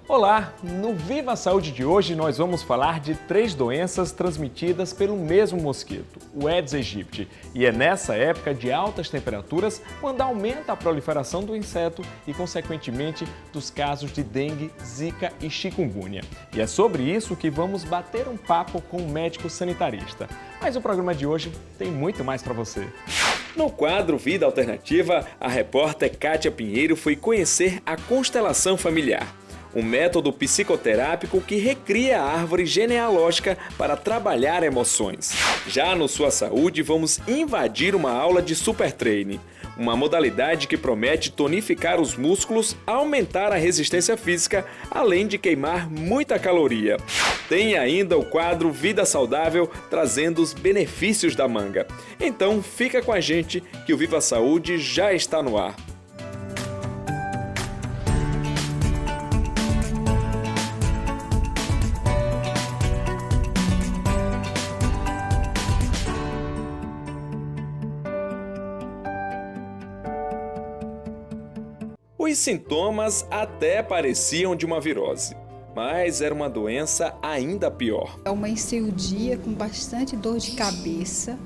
Olá! No Viva a Saúde de hoje nós vamos falar de 3 doenças transmitidas pelo mesmo mosquito, o Aedes aegypti. E é nessa época de altas temperaturas quando aumenta a proliferação do inseto e, consequentemente, dos casos de dengue, zika e chikungunya. E é sobre isso que vamos bater um papo com o médico sanitarista. Mas o programa de hoje tem muito mais para você. No quadro Vida Alternativa, a repórter Kátia Pinheiro foi conhecer a constelação familiar, um método psicoterápico que recria a árvore genealógica para trabalhar emoções. Já no Sua Saúde, vamos invadir uma aula de Super Treine, uma modalidade que promete tonificar os músculos, aumentar a resistência física, além de queimar muita caloria. Tem ainda o quadro Vida Saudável, trazendo os benefícios da manga. Então fica com a gente que o Viva a Saúde já está no ar. Os sintomas até pareciam de uma virose, mas era uma doença ainda pior. Eu amanheci o dia com bastante dor de cabeça,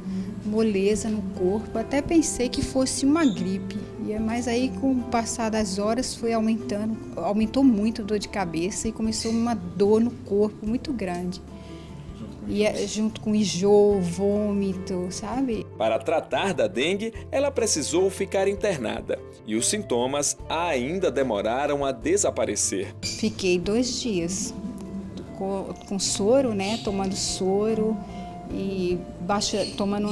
moleza no corpo, até pensei que fosse uma gripe. Mas aí com o passar das horas foi aumentou muito a dor de cabeça e começou uma dor no corpo muito grande. E junto com enjoo, vômito, sabe? Para tratar da dengue, ela precisou ficar internada e os sintomas ainda demoraram a desaparecer. Fiquei 2 dias com soro, né? Tomando soro e tomando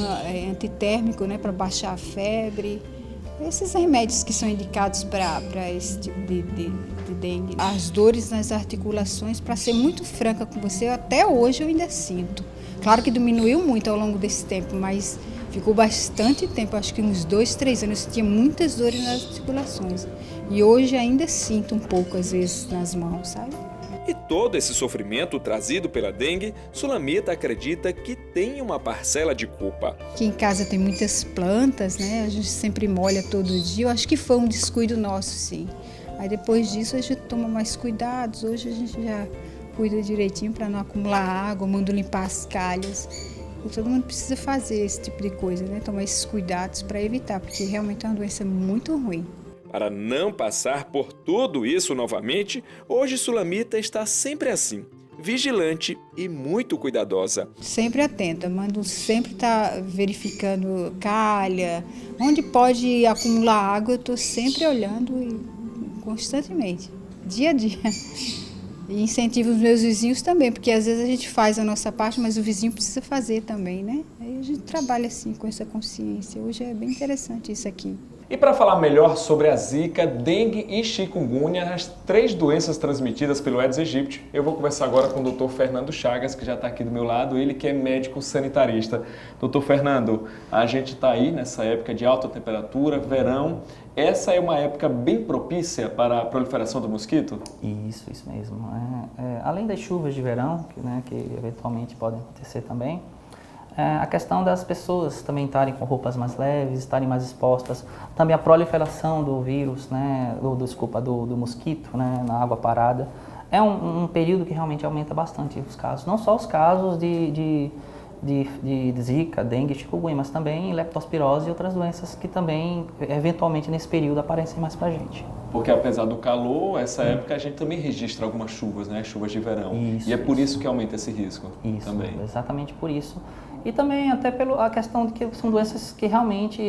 antitérmico, né? Para baixar a febre. Esses remédios que são indicados para esse tipo de dengue. As dores nas articulações, para ser muito franca com você, até hoje eu ainda sinto. Claro que diminuiu muito ao longo desse tempo, mas ficou bastante tempo, acho que uns 2, 3 anos, eu tinha muitas dores nas articulações. E hoje ainda sinto um pouco, às vezes, nas mãos, sabe? E todo esse sofrimento trazido pela dengue, Sulamita acredita que tem uma parcela de culpa. Aqui em casa tem muitas plantas, né? A gente sempre molha todo dia. Eu acho que foi um descuido nosso, sim. Aí depois disso a gente toma mais cuidados. Hoje a gente já cuida direitinho para não acumular água, manda limpar as calhas. E todo mundo precisa fazer esse tipo de coisa, né? Tomar esses cuidados para evitar, porque realmente é uma doença muito ruim. Para não passar por tudo isso novamente, hoje Sulamita está sempre assim, vigilante e muito cuidadosa. Sempre atenta, mando sempre estar verificando calha, onde pode acumular água, eu estou sempre olhando constantemente, dia a dia. E incentivo os meus vizinhos também, porque às vezes a gente faz a nossa parte, mas o vizinho precisa fazer também, né? Aí a gente trabalha assim com essa consciência. Hoje é bem interessante isso aqui. E para falar melhor sobre a zika, dengue e chikungunya, as 3 doenças transmitidas pelo Aedes aegypti, eu vou conversar agora com o Dr. Fernando Chagas, que já está aqui do meu lado, ele que é médico sanitarista. Dr. Fernando, a gente está aí nessa época de alta temperatura, verão. Essa é uma época bem propícia para a proliferação do mosquito? Isso mesmo. Além das chuvas de verão, que eventualmente podem acontecer também, a questão das pessoas também estarem com roupas mais leves, estarem mais expostas, também a proliferação do vírus, do mosquito, né, na água parada, é um período que realmente aumenta bastante os casos, não só os casos de zika, dengue, chikungunya, mas também leptospirose e outras doenças que também, eventualmente, nesse período aparecem mais pra gente. Porque apesar do calor, essa época a gente também registra algumas chuvas, né? Chuvas de verão. E é por isso que aumenta esse risco também. Exatamente por isso. E também até pela questão de que são doenças que realmente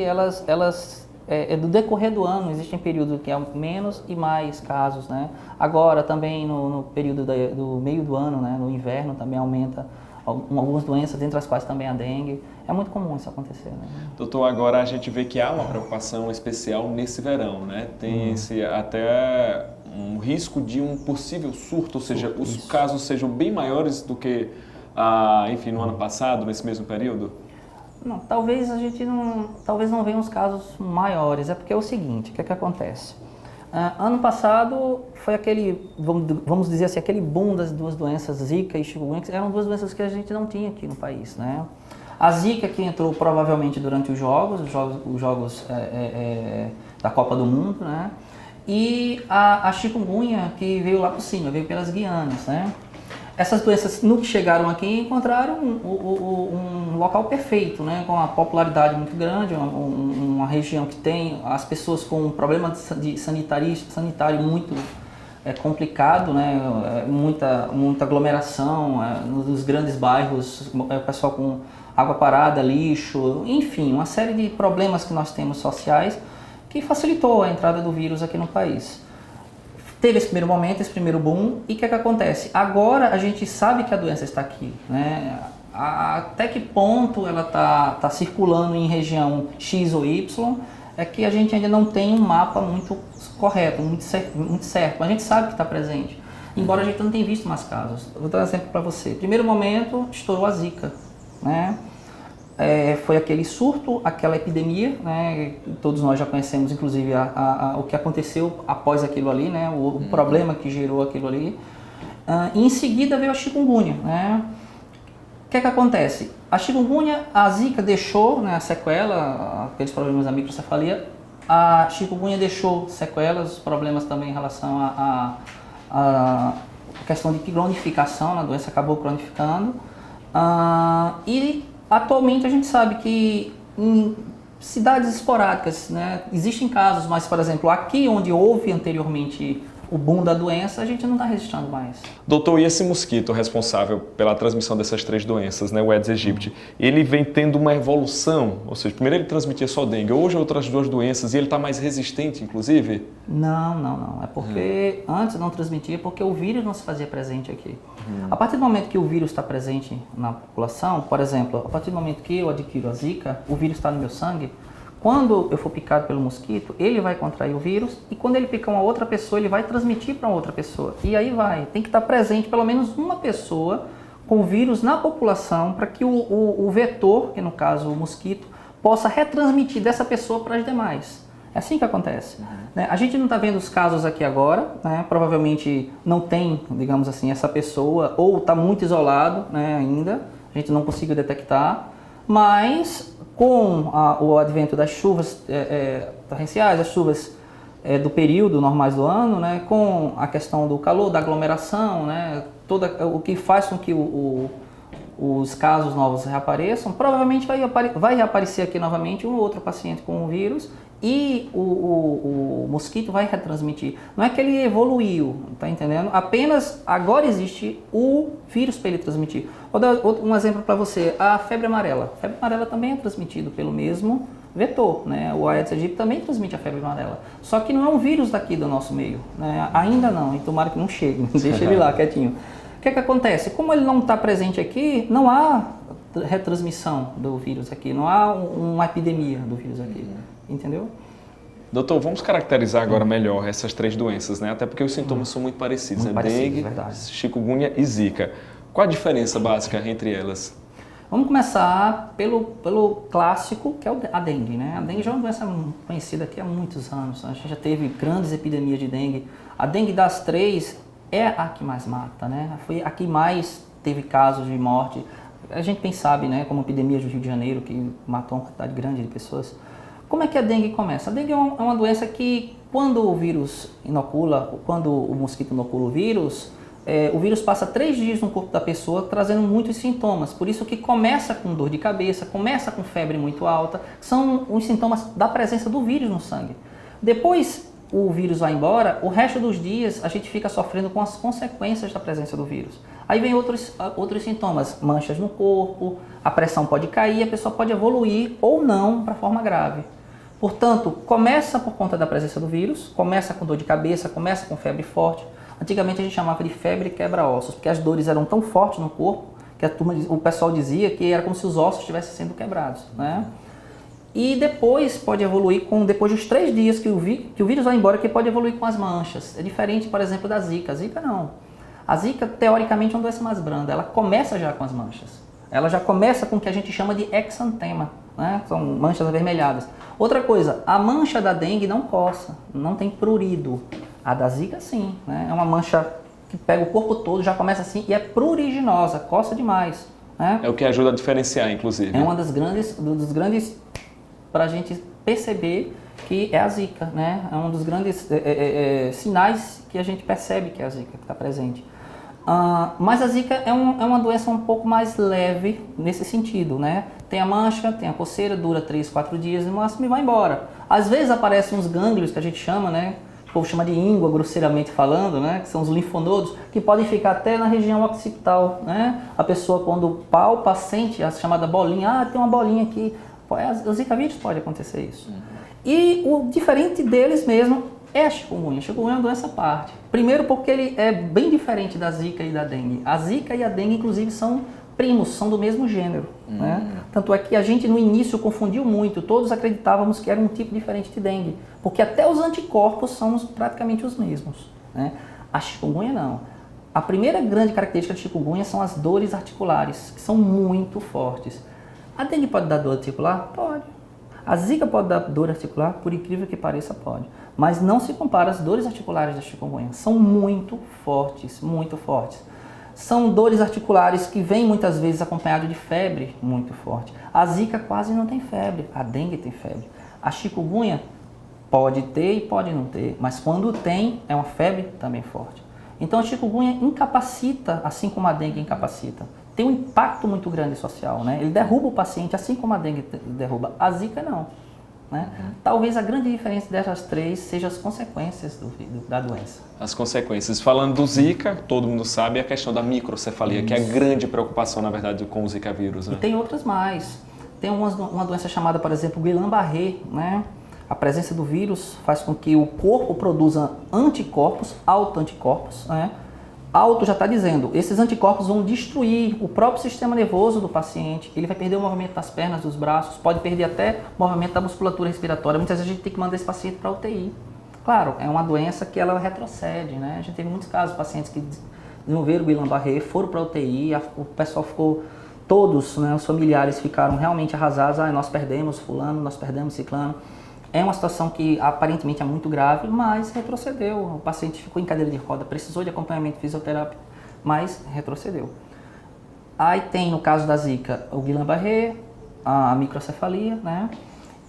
do decorrer do ano existem períodos que há menos e mais casos, né? Agora também no período do meio do ano, né? No inverno também aumenta algumas doenças, entre as quais também a dengue. É muito comum isso acontecer, né? Doutor, agora a gente vê que há uma preocupação especial nesse verão, né? Tem até um risco de um possível surto, ou seja, os casos sejam bem maiores do que, no ano passado, nesse mesmo período? Não, talvez não venham os casos maiores, é porque é o seguinte, o que acontece? Ano passado foi aquele, vamos dizer assim, aquele boom das 2 doenças, Zika e chikungunya, que eram 2 doenças que a gente não tinha aqui no país, né? A Zika que entrou provavelmente durante os jogos da Copa do Mundo, né? e a chikungunya, que veio lá por cima, veio pelas Guianas, né? Essas doenças, no que chegaram aqui, encontraram um local perfeito, né? Com uma popularidade muito grande, uma região que tem as pessoas com um problema sanitário muito complicado, né? Muita aglomeração nos grandes bairros, o pessoal com água parada, lixo, enfim, uma série de problemas que nós temos sociais que facilitou a entrada do vírus aqui no país. Teve esse primeiro momento, esse primeiro boom, e o que acontece? Agora a gente sabe que a doença está aqui, né? Até que ponto ela está circulando em região X ou Y, é que a gente ainda não tem um mapa muito correto, muito certo, mas a gente sabe que está presente, embora a gente não tenha visto mais casos. Vou dar um exemplo para você. Primeiro momento, estourou a Zika, né? Foi aquele surto, aquela epidemia, né? Todos nós já conhecemos, inclusive, o que aconteceu após aquilo ali, né? O problema que gerou aquilo ali. E em seguida veio a chikungunya, né? O que acontece? A chikungunya, a Zika deixou, né, a sequela, aqueles problemas da microcefalia. A chikungunya deixou sequelas, problemas também em relação à questão de cronificação, a doença acabou cronificando. E atualmente a gente sabe que em cidades esporádicas, né, existem casos, mas, por exemplo, aqui onde houve anteriormente o boom da doença, a gente não está registrando mais. Doutor, e esse mosquito responsável pela transmissão dessas 3 doenças, né, o Aedes aegypti, ele vem tendo uma evolução? Ou seja, primeiro ele transmitia só dengue, hoje outras 2 doenças, e ele está mais resistente, inclusive? Não. É porque antes não transmitia porque o vírus não se fazia presente aqui. A partir do momento que o vírus está presente na população, por exemplo, a partir do momento que eu adquiro a Zika, o vírus está no meu sangue. Quando eu for picado pelo mosquito, ele vai contrair o vírus e quando ele picar uma outra pessoa, ele vai transmitir para outra pessoa. E aí tem que estar presente pelo menos uma pessoa com o vírus na população para que o vetor, que no caso o mosquito, possa retransmitir dessa pessoa para as demais. É assim que acontece. Né? A gente não está vendo os casos aqui agora, né? Provavelmente não tem, digamos assim, essa pessoa ou está muito isolado, né, ainda, a gente não conseguiu detectar, mas com o advento das chuvas torrenciais, as chuvas do período normais do ano, né, com a questão do calor, da aglomeração, né, o que faz com que os casos novos reapareçam, provavelmente vai reaparecer aqui novamente um ou outro paciente com o vírus e o mosquito vai retransmitir. Não é que ele evoluiu, tá entendendo? Apenas agora existe o vírus para ele transmitir. Vou dar um exemplo para você, a febre amarela. A febre amarela também é transmitida pelo mesmo vetor, né? O Aedes aegypti também transmite a febre amarela. Só que não é um vírus daqui do nosso meio, né? Ainda não, e tomara que não chegue, deixa ele lá quietinho. O que acontece? Como ele não está presente aqui, não há retransmissão do vírus aqui, não há uma epidemia do vírus aqui, entendeu? Doutor, vamos caracterizar agora melhor essas 3 doenças, né? Até porque os sintomas são muito parecidos, né? Dengue, chikungunya e Zika. Qual a diferença básica entre elas? Vamos começar pelo clássico, que é a dengue, né? A dengue já é uma doença conhecida aqui há muitos anos. A gente já teve grandes epidemias de dengue. A dengue das 3 é a que mais mata, né? Foi a que mais teve casos de morte. A gente bem sabe, né? Como a epidemia do Rio de Janeiro, que matou uma quantidade grande de pessoas. Como é que a dengue começa? A dengue é uma doença que, quando o vírus inocula, quando o mosquito inocula o vírus passa 3 dias no corpo da pessoa, trazendo muitos sintomas. Por isso que começa com dor de cabeça, começa com febre muito alta, são os sintomas da presença do vírus no sangue. Depois o vírus vai embora, o resto dos dias a gente fica sofrendo com as consequências da presença do vírus. Aí vem outros sintomas, manchas no corpo, a pressão pode cair, a pessoa pode evoluir ou não para forma grave. Portanto, começa por conta da presença do vírus, começa com dor de cabeça, começa com febre forte. Antigamente a gente chamava de febre quebra-ossos, porque as dores eram tão fortes no corpo que o pessoal dizia que era como se os ossos estivessem sendo quebrados, né? E depois pode evoluir depois dos 3 dias que o vírus vai embora, que pode evoluir com as manchas. É diferente, por exemplo, da Zika. A Zika não. A Zika, teoricamente, é uma doença mais branda. Ela começa já com as manchas. Ela já começa com o que a gente chama de exantema, né? São manchas avermelhadas. Outra coisa, a mancha da dengue não coça, não tem prurido. A da Zika, sim, né? É uma mancha que pega o corpo todo, já começa assim e é pruriginosa, coça demais, né? É o que ajuda a diferenciar, inclusive. É uma dos grandes para a gente perceber que é a zika, né? É um dos grandes sinais que a gente percebe que é a zika que está presente. Mas a zika é uma doença um pouco mais leve nesse sentido, né? Tem a mancha, tem a coceira, dura 3, 4 dias no máximo e vai embora. Às vezes aparecem uns gânglios que a gente chama, né? O povo chama de íngua, grosseiramente falando, né? Que são os linfonodos, que podem ficar até na região occipital, né? A pessoa quando palpa, sente a chamada bolinha, tem uma bolinha aqui. O Zika vírus pode acontecer isso. E o diferente deles mesmo é a chikungunya. A chikungunya é uma doença à parte. Primeiro porque ele é bem diferente da zika e da dengue. A zika e a dengue, inclusive, são primos, são do mesmo gênero. Né? Tanto é que a gente no início confundiu muito, todos acreditávamos que era um tipo diferente de dengue, porque até os anticorpos são praticamente os mesmos. Né? A chikungunya não. A primeira grande característica de chikungunya são as dores articulares, que são muito fortes. A dengue pode dar dor articular? Pode. A zika pode dar dor articular? Por incrível que pareça, pode. Mas não se compara às dores articulares da chikungunya. São muito fortes, muito fortes. São dores articulares que vêm muitas vezes acompanhado de febre muito forte. A zika quase não tem febre, a dengue tem febre. A chikungunya pode ter e pode não ter, mas quando tem, é uma febre também forte. Então a chikungunya incapacita, assim como a dengue incapacita. Tem um impacto muito grande social, né? Ele derruba o paciente, assim como a dengue derruba. A zika não. Né? Talvez a grande diferença dessas três seja as consequências da doença. As consequências. Falando do Zika, todo mundo sabe a questão da microcefalia, que é a grande preocupação, na verdade, com o Zika vírus. Né? E tem outras mais. Tem uma doença chamada, por exemplo, Guillain-Barré. Né? A presença do vírus faz com que o corpo produza anticorpos, autoanticorpos. Né? Auto já está dizendo, esses anticorpos vão destruir o próprio sistema nervoso do paciente, ele vai perder o movimento das pernas, dos braços, pode perder até o movimento da musculatura respiratória. Muitas vezes a gente tem que mandar esse paciente para a UTI. Claro, é uma doença que ela retrocede, né? A gente teve muitos casos de pacientes que desenvolveram Guillain-Barré, foram para a UTI, o pessoal ficou, todos, né, os familiares ficaram realmente arrasados, nós perdemos fulano, nós perdemos ciclano. É uma situação que aparentemente é muito grave, mas retrocedeu. O paciente ficou em cadeira de roda, precisou de acompanhamento fisioterápico, mas retrocedeu. Aí tem, no caso da zika, o Guillain-Barré, a microcefalia, né?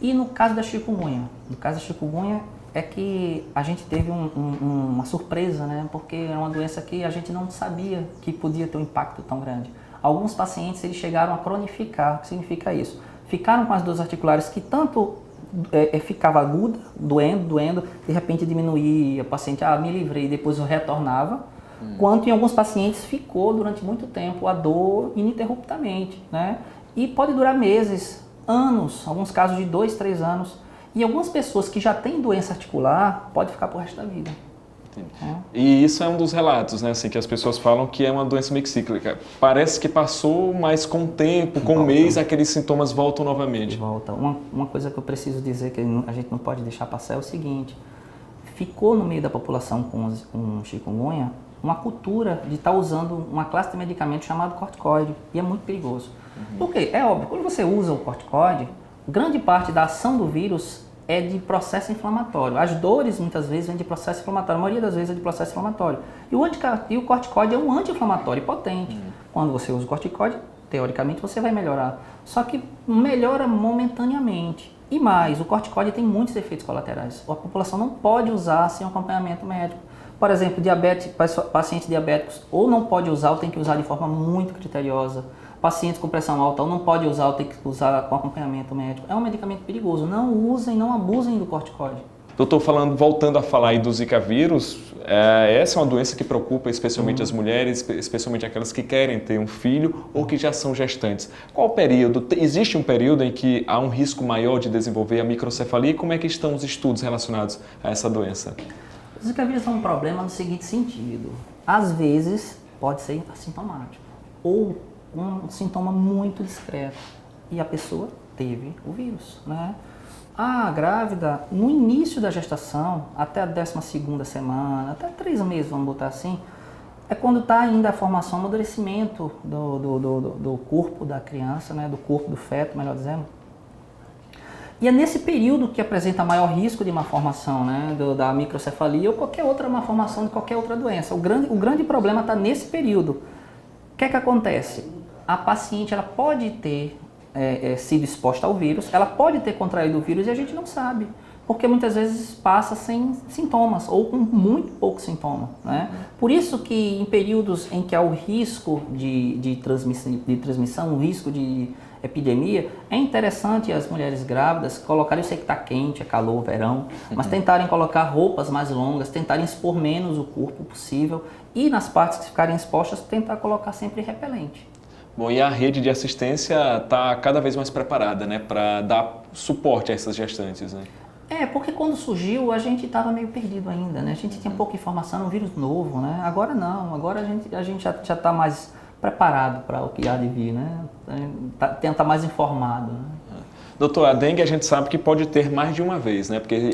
E no caso da chikungunya. No caso da chikungunya é que a gente teve uma surpresa, né? Porque é uma doença que a gente não sabia que podia ter um impacto tão grande. Alguns pacientes eles chegaram a cronificar. O que significa isso? Ficaram com as dores articulares que tanto ficava aguda, doendo, de repente diminuía, o paciente, me livrei, depois eu retornava, quanto em alguns pacientes ficou durante muito tempo a dor ininterruptamente, né? E pode durar meses, anos, alguns casos de 2, 3 anos, e algumas pessoas que já têm doença articular, pode ficar pro resto da vida. E isso é um dos relatos, né, assim, que as pessoas falam que é uma doença meio cíclica. Parece que passou, mas com o tempo, com o mês, aqueles sintomas voltam novamente. Volta. Uma coisa que eu preciso dizer que a gente não pode deixar passar é o seguinte: ficou no meio da população com chikungunya uma cultura de estar usando uma classe de medicamento chamado corticoide, e é muito perigoso. Por quê? É óbvio, quando você usa o corticoide, grande parte da ação do vírus é de processo inflamatório. As dores, muitas vezes, vêm de processo inflamatório. A maioria das vezes é de processo inflamatório. E o corticoide é um anti-inflamatório potente. Quando você usa o corticoide, teoricamente, você vai melhorar. Só que melhora momentaneamente. E mais, o corticoide tem muitos efeitos colaterais. A população não pode usar sem acompanhamento médico. Por exemplo, pacientes diabéticos ou não pode usar ou tem que usar de forma muito criteriosa. Pacientes com pressão alta ou não pode usar ou tem que usar com acompanhamento médico. É um medicamento perigoso. Não usem, não abusem do corticoide. Doutor, voltando a falar aí do Zika vírus, essa é uma doença que preocupa especialmente as mulheres, especialmente aquelas que querem ter um filho ou que já são gestantes. Qual o período? Existe um período em que há um risco maior de desenvolver a microcefalia e como é que estão os estudos relacionados a essa doença? O Zika vírus é um problema no seguinte sentido. Às vezes pode ser assintomático ou um sintoma muito discreto e a pessoa teve o vírus, né? A grávida, no início da gestação, até a 12ª semana, até 3 meses, vamos botar assim, é quando está ainda a formação, o amadurecimento do corpo da criança, né? Do corpo do feto, melhor dizendo. E é nesse período que apresenta maior risco de malformação, né? Da microcefalia ou qualquer outra malformação de qualquer outra doença. O grande problema está nesse período. O que é que acontece? A paciente ela pode ter sido exposta ao vírus, ela pode ter contraído o vírus e a gente não sabe. porque muitas vezes passa sem sintomas ou com muito pouco sintoma, né? Por isso que em períodos em que há o risco de transmissão, o risco de epidemia, é interessante as mulheres grávidas colocarem, eu sei que está quente, é calor, verão, mas tentarem colocar roupas mais longas, tentarem expor menos o corpo possível e nas partes que ficarem expostas, tentar colocar sempre repelente. Bom, e a rede de assistência está cada vez mais preparada, né, para dar suporte a essas gestantes, né? Porque quando surgiu a gente estava meio perdido ainda, né? A gente tinha pouca informação, um vírus novo, né? Agora não, agora a gente já está mais preparado para o que há de vir, né? Tenta mais informado, né? Doutor, a dengue a gente sabe que pode ter mais de uma vez, né? Porque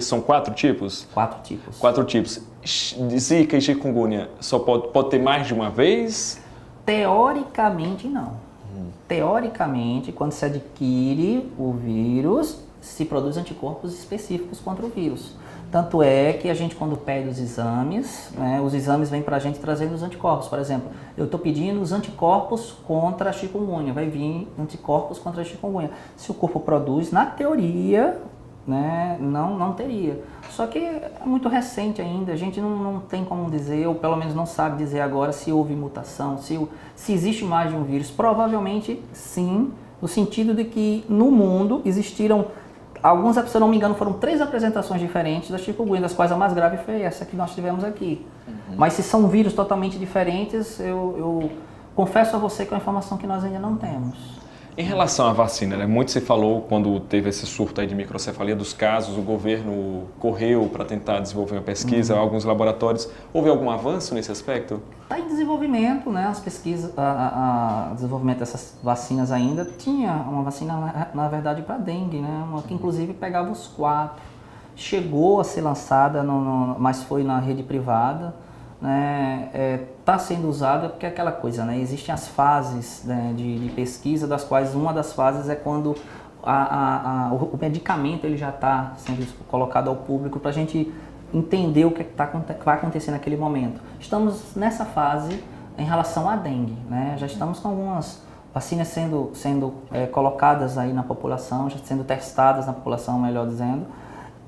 são 4 tipos? 4 tipos. 4 tipos. Zika e chikungunya só pode ter mais de uma vez? Teoricamente, não. Teoricamente, quando se adquire o vírus, se produz anticorpos específicos contra o vírus. Tanto é que a gente, quando pede os exames, né, os exames vêm para a gente trazendo os anticorpos. Por exemplo, eu estou pedindo os anticorpos contra a chikungunya, vai vir anticorpos contra a chikungunya. Se o corpo produz, na teoria, né, não teria. Só que é muito recente ainda, a gente não tem como dizer, ou pelo menos não sabe dizer agora se houve mutação, se existe mais de um vírus. Provavelmente sim, no sentido de que no mundo existiram alguns, se eu não me engano, foram 3 apresentações diferentes da chikungunya, das quais a mais grave foi essa que nós tivemos aqui. Mas se são vírus totalmente diferentes, eu confesso a você que é uma informação que nós ainda não temos. Em relação à vacina, né, muito se falou quando teve esse surto aí de microcefalia dos casos, o governo correu para tentar desenvolver uma pesquisa, alguns laboratórios. Houve algum avanço nesse aspecto? Está em desenvolvimento, né? As pesquisas, o desenvolvimento dessas vacinas ainda. Tinha uma vacina, na verdade, para dengue, né? Uma que inclusive pegava os 4. Chegou a ser lançada, mas foi na rede privada. Está sendo usada porque é aquela coisa, né? Existem as fases, né, de pesquisa, das quais uma das fases é quando o medicamento ele já está sendo colocado ao público para a gente entender o que vai acontecer naquele momento. Estamos nessa fase em relação à dengue, né? Já estamos com algumas vacinas sendo colocadas aí na população, já sendo testadas na população, melhor dizendo.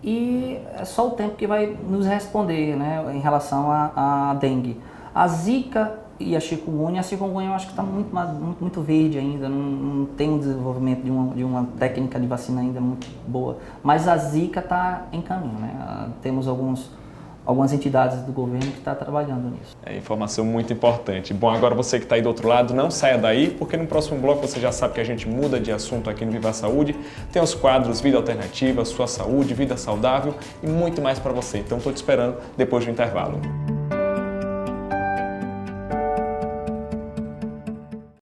E é só o tempo que vai nos responder, né, em relação à dengue. A zika e a chikungunya eu acho que está muito verde ainda, não tem um desenvolvimento de uma técnica de vacina ainda muito boa. Mas a zika está em caminho, né? Temos algumas entidades do governo que estão trabalhando nisso. É informação muito importante. Bom, agora você que está aí do outro lado, não saia daí, porque no próximo bloco você já sabe que a gente muda de assunto aqui no Viva Saúde. Tem os quadros Vida Alternativa, Sua Saúde, Vida Saudável e muito mais para você. Então estou te esperando depois do intervalo.